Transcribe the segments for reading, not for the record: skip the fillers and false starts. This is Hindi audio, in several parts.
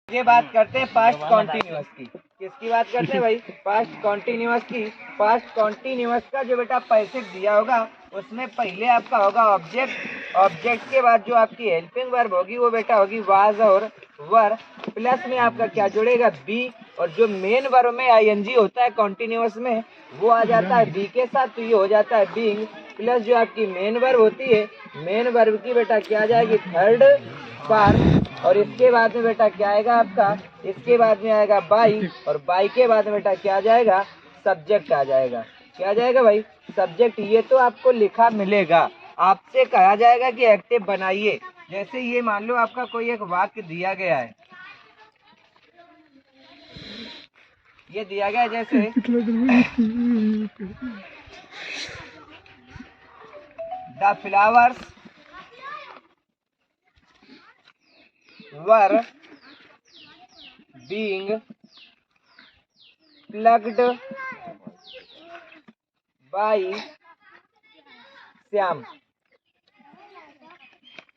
ये बात करते हैं पास्ट कॉन्टिन्यूअस की। किसकी बात करते हैं भाई? पास्ट कॉन्टिन्यूअस की। पास्ट कॉन्टिन्यूअस का जो बेटा पैसिव दिया होगा उसमें पहले आपका होगा ऑब्जेक्ट। ऑब्जेक्ट के बाद जो आपकी हेल्पिंग वर्ब होगी वो बेटा होगी वाज और वर, प्लस में आपका क्या जुड़ेगा? बी। और जो मेन वर्ब में आईएनजी होता है कॉन्टिन्यूअस में वो आ जाता है बी के साथ, तो ये हो जाता है बीइंग। प्लस जो आपकी मेन वर्ब होती है, मेन वर्ब की बेटा क्या आ जाएगी? Third form. और इसके बाद में बेटा क्या आएगा आपका? इसके बाद में आएगा बाई, और बाई के बाद में बेटा क्या आ जाएगा? सब्जेक्ट आ जाएगा। क्या आ जाएगा भाई? सब्जेक्ट। ये तो आपको लिखा मिलेगा, आपसे कहा जाएगा कि एक्टिव बनाइए। जैसे ये मान लो आपका कोई एक वाक्य दिया गया है, ये दिया गया है जैसे the flowers were being plucked by Shyam.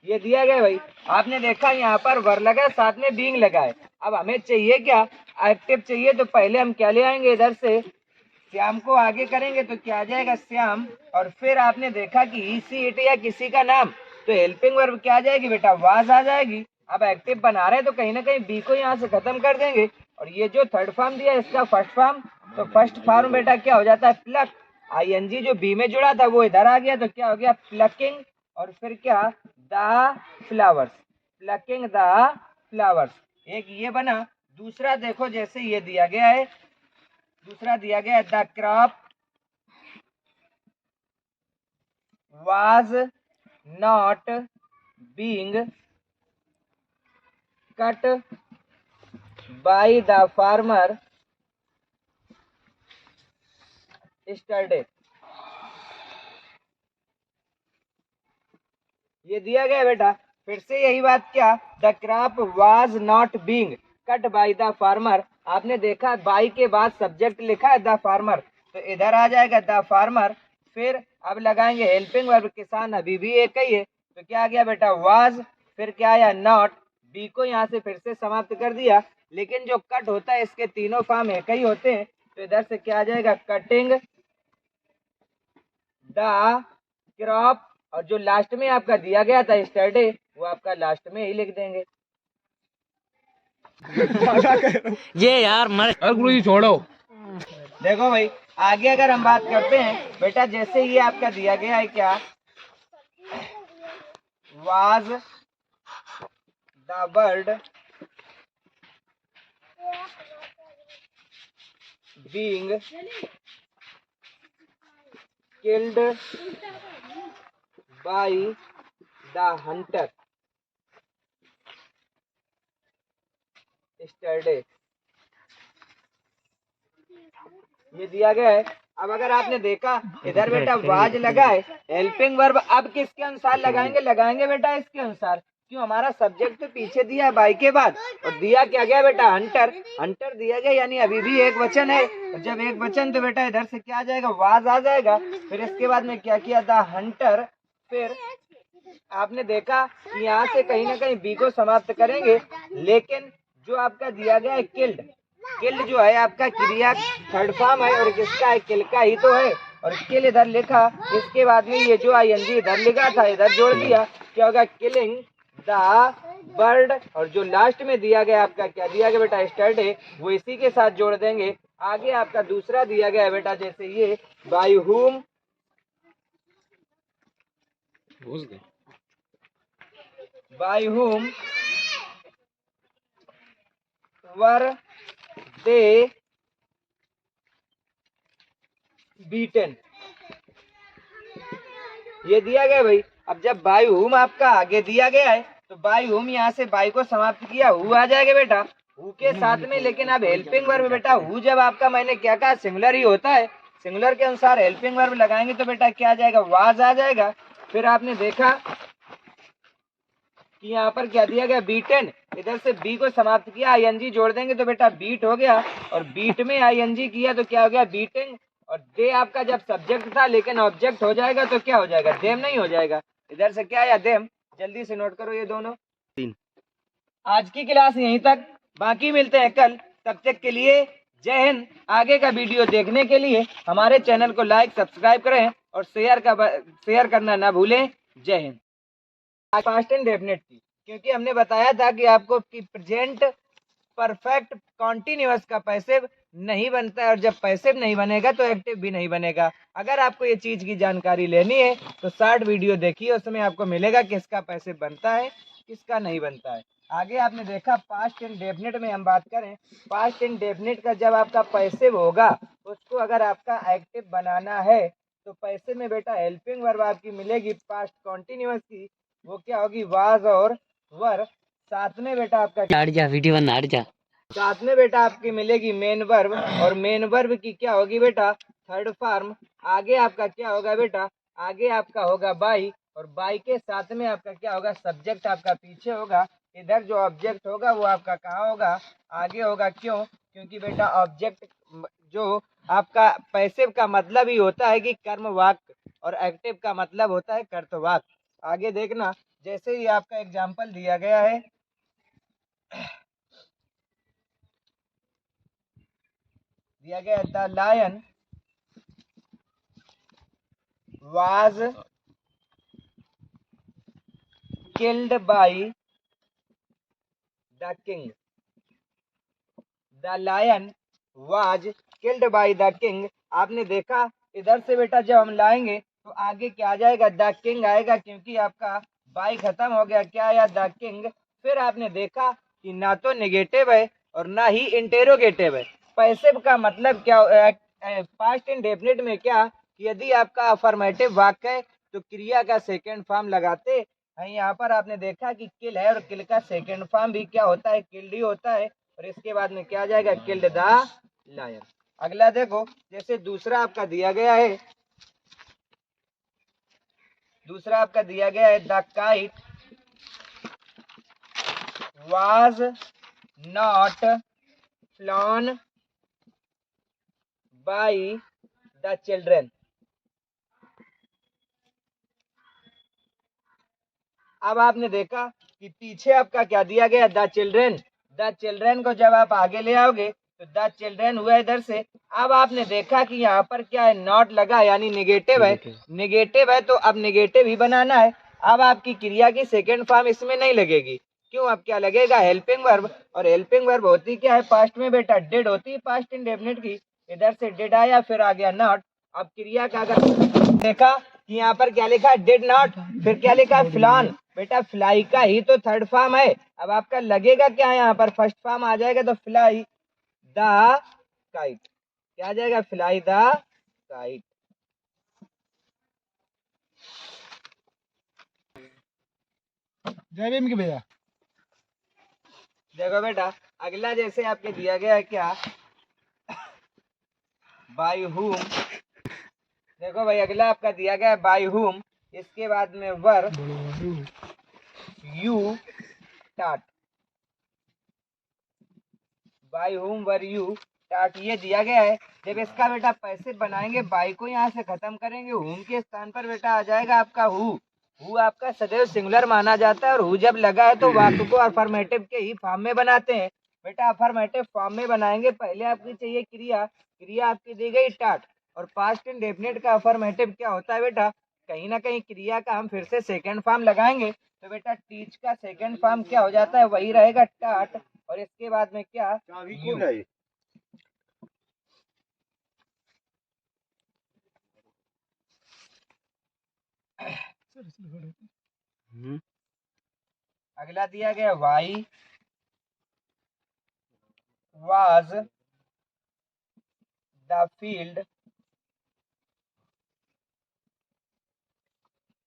ये दिया गया भाई, आपने देखा यहाँ पर वर लगा साथ में बीइंग लगा है। अब हमें चाहिए क्या? एक्टिव चाहिए, तो पहले हम क्या ले आएंगे? इधर से श्याम को आगे करेंगे तो क्या आ जाएगा? श्याम। और फिर आपने देखा कि ही सी इट या किसी का नाम, तो हेल्पिंग वर्ब क्या आ जाएगी बेटा? वाज आ जाएगी। अब एक्टिव बना रहे हैं तो कहीं ना कहीं बी को यहाँ से खत्म कर देंगे। और ये जो थर्ड फॉर्म दिया इसका फर्स्ट फॉर्म, तो फर्स्ट फॉर्म बेटा क्या हो जाता है? प्लक। आईएनजी जो बी में जुड़ा था वो इधर आ गया, तो क्या हो गया? प्लकिंग। और फिर क्या? The flowers. Plucking the flowers. एक ये बना। दूसरा देखो, जैसे ये दिया गया है, दूसरा दिया गया है the crop was not being cut by the farmer yesterday. ये दिया गया बेटा, फिर से यही बात। क्या? The crop was not being cut by the farmer. आपने देखा बाई के बाद सब्जेक्ट लिखा है द फार्मर, तो इधर आ जाएगा द फार्मर। फिर अब लगाएंगे हेल्पिंग वर्ब, किसान अभी भी एक ही है, तो क्या आ गया बेटा? वाज। फिर क्या आया? नॉट। बी को यहाँ से फिर से समाप्त कर दिया, लेकिन जो कट होता है इसके तीनों फॉर्म एक ही होते हैं, तो इधर से क्या आ जाएगा? Cutting the crop. और जो लास्ट में आपका दिया गया था यस्टरडे, वो आपका लास्ट में ही लिख देंगे। ये यार मर गुरु जी छोड़ो। देखो भाई, आगे अगर हम बात करते हैं बेटा, जैसे ये आपका दिया गया है क्या? Was the bird being killed by the Hunter yesterday. ये दिया गया है। अब अगर आपने देखा इधर बेटा वाज लगा है, हेल्पिंग वर्ब अब किसके अनुसार लगाएंगे? लगाएंगे बेटा इसके अनुसार। क्यों? हमारा सब्जेक्ट तो पीछे दिया है बाई के बाद, और दिया क्या गया बेटा? हंटर। हंटर दिया गया, यानी अभी भी एक वचन है, और जब एक वचन तो बेटा इधर से क्या आ जाएगा? वाज आ जाएगा। फिर इसके बाद में क्या किया था? हंटर। फिर आपने देखा कि यहाँ से कहीं ना कहीं बी को समाप्त करेंगे, लेकिन जो आपका दिया गया है किल्ड, किल्ड जो है आपका क्रिया थर्ड फॉर्म है, और किसका है? किल का ही तो है। और किल इधर लिखा, इसके बाद में ये जो आईएनजी इधर लिखा था इधर जोड़ दिया, क्या होगा? Killing the bird. और जो लास्ट में दिया गया आपका क्या दिया गया बेटा? यस्टरडे, वो इसी के साथ जोड़ देंगे। आगे आपका दूसरा दिया गया है बेटा, जैसे ये by whom by whom were they beaten। ये दिया गया भाई। अब जब बाय हुम आपका आगे दिया गया है, तो बाय हुम यहाँ से बाय को समाप्त किया, हु आ जाएगा बेटा हु के साथ में। लेकिन अब हेल्पिंग वर्ब बेटा हु जब आपका, मैंने क्या कहा? सिंगुलर ही होता है। सिंगुलर के अनुसार हेल्पिंग वर्ब लगाएंगे तो बेटा क्या आ जाएगा? वाज आ जाएगा। फिर आपने देखा कि यहाँ पर क्या दिया गया? बीटन। इधर से बी को समाप्त किया, आईएनजी जोड़ देंगे तो बेटा बीट हो गया, और बीट में आईएनजी किया तो क्या हो गया? बीटिंग। और दे आपका जब सब्जेक्ट था लेकिन ऑब्जेक्ट हो जाएगा तो क्या हो जाएगा? देम नहीं हो जाएगा। इधर से क्या आया? देम। जल्दी से नोट करो ये दोनों। आज की क्लास यहीं तक। बाकी मिलते हैं कल, तब तक के लिए जय हिंद। आगे का वीडियो देखने के लिए हमारे चैनल को लाइक सब्सक्राइब करें और शेयर करना ना भूलें। जय हिंद। पास्ट एंड डेफिनेट थी, क्योंकि हमने बताया था कि आपको कि प्रेजेंट परफेक्ट कॉन्टिन्यूअस का पैसिव नहीं बनता है, और जब पैसिव नहीं बनेगा तो एक्टिव भी नहीं बनेगा। अगर आपको ये चीज की जानकारी लेनी है तो शॉर्ट वीडियो देखिए, उसमें आपको मिलेगा किसका पैसिव बनता है किसका नहीं बनता है। आगे आपने देखा पास्ट एंड डेफिनेट में हम बात करें, पास्ट एंड डेफिनेट का जब आपका पैसिव होगा उसको अगर आपका एक्टिव बनाना है तो पैसिव में बेटा हेल्पिंग वर्ब आपकी मिलेगी पास्ट कॉन्टिन्यूअस की, वो क्या होगी, वाज और वर। साथ में बेटा आपका हट जा वीडियो बंद हट जा। साथ में बेटा आपकी मिलेगी मेन वर्ब, और मेन वर्ब की क्या होगी बेटा, थर्ड फॉर्म। आगे आपका क्या होगा बेटा, आगे आपका होगा बाई, और बाई के साथ में आपका क्या होगा, सब्जेक्ट आपका पीछे होगा। इधर जो ऑब्जेक्ट होगा वो आपका कहाँ होगा, आगे होगा। क्यों, क्योंकि बेटा ऑब्जेक्ट जो आपका पैसिव का मतलब ही होता है कि कर्म वाक्य, और एक्टिव का मतलब होता है कर्त वाक्य। आगे देखना, जैसे ही आपका एग्जाम्पल दिया गया है, दिया गया the lion was killed by the king. The lion was killed by the king. आपने देखा इधर से बेटा जब हम लाएंगे तो आगे क्या आ जाएगा, द किंग आएगा, क्योंकि आपका बाई खत्म हो गया, क्या आया, द किंग। फिर आपने देखा कि ना तो नेगेटिव है और ना ही इंटेरोगेटिव है। पैसिव का मतलब क्या, पास्ट इंडेफिनिट में क्या, यदि आपका अफर्मेटिव वाक्य है तो क्रिया का सेकेंड फॉर्म लगाते हैं। यहाँ पर आपने देखा कि किल है, और किल का सेकेंड फॉर्म भी क्या होता है, किल्ड ही होता है, और इसके बाद में क्या आ जाएगा, किल्ड द लायन। अगला देखो, जैसे दूसरा आपका दिया गया है, दूसरा आपका दिया गया है the kite was not flown by the children. अब आपने देखा कि पीछे आपका क्या दिया गया, द चिल्ड्रेन। द चिल्ड्रेन को जब आप आगे ले आओगे तो द चिल्ड्रेन हुआ इधर से। अब आपने देखा कि यहाँ पर क्या है, नॉट लगा, यानी निगेटिव है। निगेटिव है तो अब निगेटिव ही बनाना है। अब आपकी क्रिया की सेकेंड फॉर्म इसमें नहीं लगेगी। क्यों, अब क्या लगेगा, हेल्पिंग वर्ब। और हेल्पिंग वर्ब होती क्या है पास्ट में बेटा, डिड होती है पास्ट इंडेफिनिट की। इधर से डिड आया, फिर आ गया नॉट। अब क्रिया का अगर देखा कि यहाँ पर क्या लिखा है, डिड नॉट, फिर क्या लिखा है, फ्लॉन। बेटा फ्लाई का ही तो थर्ड फॉर्म है। अब आपका लगेगा क्या है, यहाँ पर फर्स्ट फॉर्म आ जाएगा, तो फ्लाई द काइट। क्या आ जाएगा, फ्लाई द काइट। जय भीम की भैया। देखो बेटा, अगला जैसे आपके दिया गया है क्या, बाय हुम। देखो भाई, अगला आपका दिया गया है बाय हुम, इसके बाद में वर यू टाट। बाई हुम वर यू टाट, ये दिया गया है। जब इसका बेटा पैसे बनाएंगे, बाई को यहाँ से खत्म करेंगे, हुम के स्थान पर बेटा आ जाएगा आपका हु। हु आपका सदैव सिंगुलर माना जाता है, और हु जब लगा है तो वाक्य को अफर्मेटिव के ही फॉर्म में बनाते हैं। बेटा अफर्मेटिव फॉर्म में बनाएंगे, पहले आपकी चाहिए क्रिया। क्रिया आपकी दी गई टाट, और पास्ट इंडेफिनिट का अफर्मेटिव क्या होता है बेटा, कहीं ना कहीं क्रिया का हम फिर से सेकेंड फॉर्म लगाएंगे, तो बेटा टीच का सेकेंड फॉर्म क्या हो जाता है, वही रहेगा टाट। और इसके बाद में क्या, यू। अगला दिया गया why was the field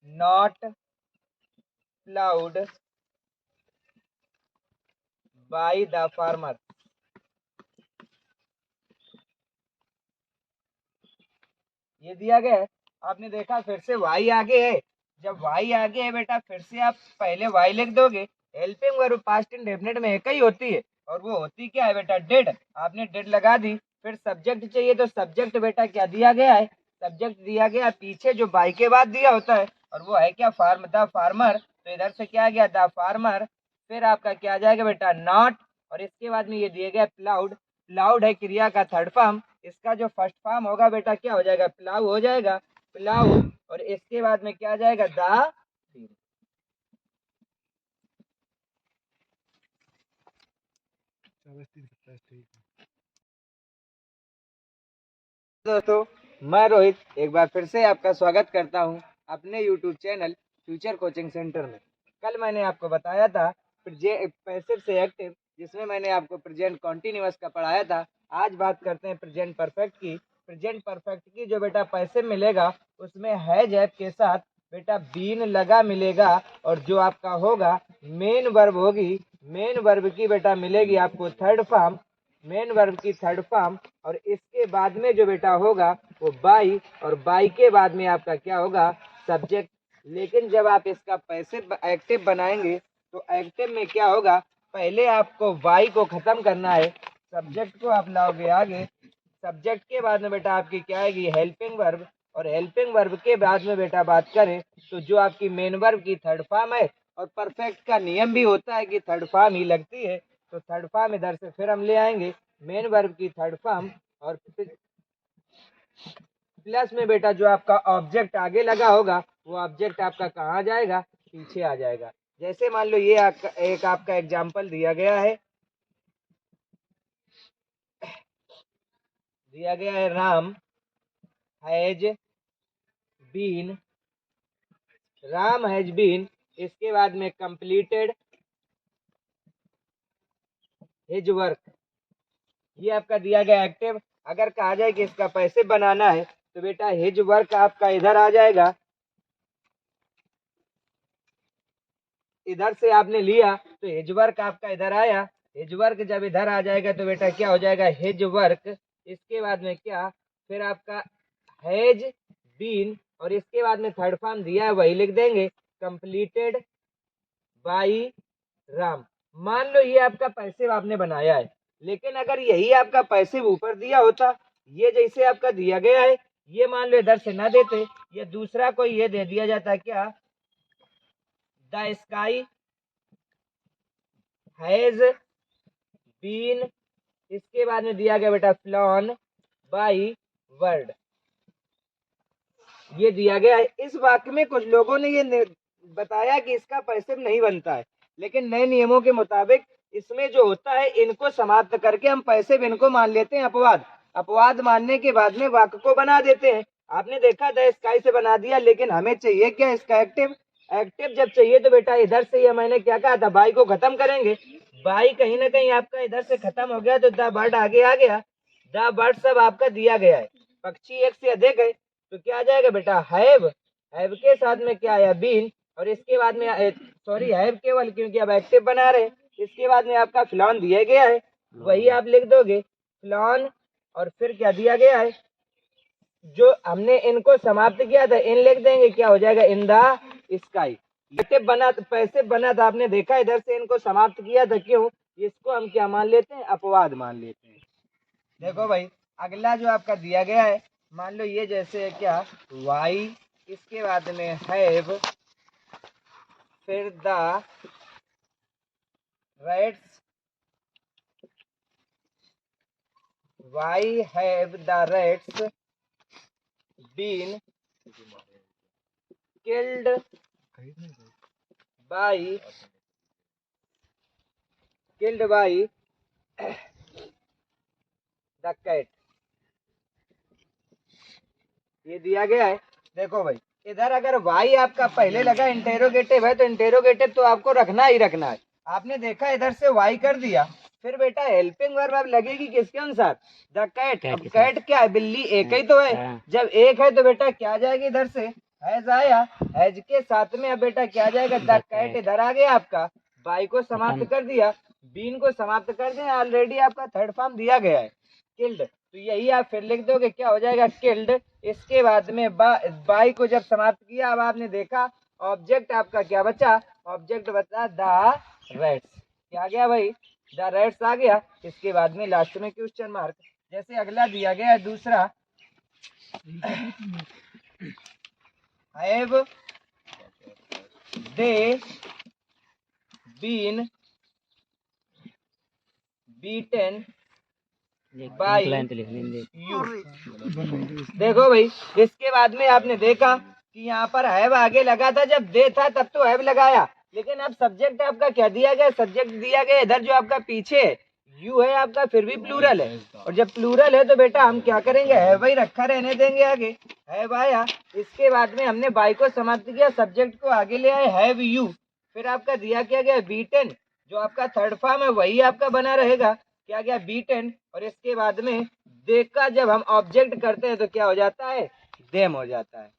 not ploughed by the farmer. ये दिया गया है। आपने देखा फिर से वाई आगे है, जब वाई आगे है बेटा फिर से आप पहले वाई लिख दोगे। हेल्पिंग वर्ब पास्ट इंडेफिनिट में एक ही होती है, और वो होती क्या है बेटा, डिड। आपने डिड लगा दी। फिर सब्जेक्ट चाहिए, तो सब्जेक्ट बेटा क्या दिया गया है, सब्जेक्ट दिया गया पीछे जो बाई के बाद दिया होता है, और वो है क्या, फार्म द फार्मर। तो इधर से क्या आ गया, द फार्मर। फिर आपका क्या आ जाएगा बेटा, नॉट, और इसके बाद में ये दिया गया प्लाउड। प्लाउड है क्रिया का थर्ड फॉर्म, इसका जो फर्स्ट फॉर्म होगा बेटा क्या हो जाएगा, प्लाउ हो जाएगा, प्लाउ। और इसके बाद में क्या आ जाएगा, द। दोस्तों, मैं रोहित एक बार फिर से आपका स्वागत करता हूं अपने YouTube channel future coaching centre में। कल मैंने आपको बताया था पैसिव से एक्टिव, जिसमें मैंने आपको प्रेजेंट कॉन्टिन्यूअस का पढ़ाया था। आज बात करते हैं प्रेजेंट परफेक्ट की। प्रेजेंट परफेक्ट की जो बेटा पैसिव मिलेगा उसमें हैज ऐप के साथ बेटा बीन लगा मिलेगा, और जो आपका होगा मेन वर्ब होगी, मेन वर्ब की बेटा मिलेगी आपको थर्ड फॉर्म, मेन वर्ब की थर्ड फॉर्म। और इसके बाद में जो बेटा होगा वो बाई, और बाई के बाद में आपका क्या होगा, सब्जेक्ट। लेकिन जब आप इसका पैसिव एक्टिव बनाएंगे तो एक्टिव में क्या होगा, पहले आपको वाई को खत्म करना है, सब्जेक्ट को आप लाओगे आगे, सब्जेक्ट के बाद में बेटा आपकी क्या आएगी, हेल्पिंग वर्ब। और हेल्पिंग वर्ब के बाद में बेटा बात करें तो जो आपकी मेन वर्ब की थर्ड फॉर्म है, और परफेक्ट का नियम भी होता है कि थर्ड फॉर्म ही लगती है, तो थर्ड फॉर्म इधर से फिर हम ले आएंगे मेन वर्ब की थर्ड फॉर्म, और प्लस में बेटा जो आपका ऑब्जेक्ट आगे लगा होगा वो ऑब्जेक्ट आपका कहाँ जाएगा, पीछे आ जाएगा। जैसे मान लो ये एक आपका एग्जाम्पल दिया गया है, Ram has been, Ram has been, इसके बाद में कंप्लीटेड हिज वर्क, ये आपका दिया गया एक्टिव। अगर कहा जाए कि इसका पैसिव बनाना है तो बेटा हिज वर्क आपका इधर आ जाएगा, इधर से आपने लिया तो हिज वर्क आपका इधर आया, हिज वर्क जब इधर आ जाएगा तो बेटा क्या हो जाएगा, हिज वर्क। इसके बाद में क्या, फिर आपका हैज बीन, और इसके बाद में थर्ड फॉर्म दिया है वही लिख देंगे, कंप्लीटेड बाई राम। मान लो ये आपका पैसिव आपने बनाया है, लेकिन अगर यही आपका पैसिव ऊपर दिया होता, ये जैसे आपका दिया गया है, ये मान लो इधर से ना देते, ये दूसरा कोई ये दे दिया जाता, क्या, द स्काई हैज बीन, इसके बाद में दिया गया बेटा फ्लॉन बाई वर्ड, ये दिया गया है। इस वाक्य में कुछ लोगों ने ये बताया कि इसका पैसिव नहीं बनता है, लेकिन नए नियमों के मुताबिक इसमें जो होता है इनको समाप्त करके हम पैसिव इनको मान लेते हैं अपवाद, अपवाद मानने के बाद में वाक्य को बना देते हैं। आपने देखा था स्काई से बना दिया, लेकिन हमें चाहिए क्या, इसका एक्टिव। एक्टिव जब चाहिए तो बेटा इधर से ये मैंने क्या कहा था, बाई को खत्म करेंगे, बाई कहीं ना कहीं आपका इधर से खत्म हो गया तो द बर्ड आगे आ गया, द बर्ड सब आपका दिया गया है, पक्षी एक से अधिक है तो क्या आ जाएगा बेटा, हैव के साथ में क्या आया, बीन, और इसके बाद में सॉरी हैव केवल, क्योंकि अब एक्टिव बना रहे, इसके बाद में आपका फ्लॉन दिया गया है, वही आप लिख दोगे फ्लॉन, और फिर क्या दिया गया है, जो हमने इनको समाप्त किया था इन लिख देंगे, क्या हो जाएगा, इन द स्काई। एक्टिव बना, पैसिव बना था, आपने देखा इधर से इनको समाप्त किया था, क्यों, इसको हम क्या मान लेते हैं, अपवाद मान लेते हैं। देखो भाई, अगला जो आपका दिया गया है, मान लो ये जैसे है क्या, वाई, इसके बाद में हैव, फिर the rats, why have the rats been killed by the cat, ये दिया गया है। देखो भाई, इधर अगर वाई आपका पहले लगा इंटेरोगेटिव है तो इंटेरोगेटिव तो आपको रखना ही रखना है। आपने देखा इधर से वाई कर दिया, फिर बेटा हेल्पिंग वर्ब अब लगेगी किसके अनुसार, द कैट। अब कैट क्या है, बिल्ली एक ही तो है, जब एक है तो बेटा क्या आ जाएगी, इधर से हैज आया, हैज के साथ में अब बेटा क्या आ जाएगा, द कैट इधर आ गया आपका, वाई को समाप्त कर दिया, बीन को समाप्त कर दिया, ऑलरेडी आपका थर्ड फॉर्म दिया गया है, किल्ड, तो यही आप फिर लिख दोगे, क्या हो जाएगा, किल्ड। इसके बाद में बाई को जब समाप्त किया, अब आपने देखा ऑब्जेक्ट आपका क्या बचा, ऑब्जेक्ट बचा द रेट्स, क्या गया भाई, द रेट्स आ गया। इसके बाद में लास्ट में क्वेश्चन मार्क। जैसे अगला दिया गया है दूसरा, हैव दे बीन बीटेन ये बाई लाइन तो लिख लेंगे। यू। देखो भाई, इसके बाद में आपने देखा कि यहाँ पर हैव आगे लगा था, जब दे था तब तो हैव लगाया, लेकिन अब सब्जेक्ट आपका क्या दिया गया, सब्जेक्ट दिया गया इधर जो आपका पीछे यू है आपका, फिर भी प्लूरल है, और जब प्लूरल है तो बेटा हम क्या करेंगे, हैव ही रखा रहने देंगे आगे। हैव आया, इसके बाद में हमने बाई को समाप्त किया, सब्जेक्ट को आगे ले आए हैव यू, फिर आपका दिया क्या गया बीटेन, जो आपका थर्ड फॉर्म है वही आपका बना रहेगा, क्या गया बीटेन, और इसके बाद में दे का जब हम ऑब्जेक्ट करते हैं तो क्या हो जाता है, देम हो जाता है।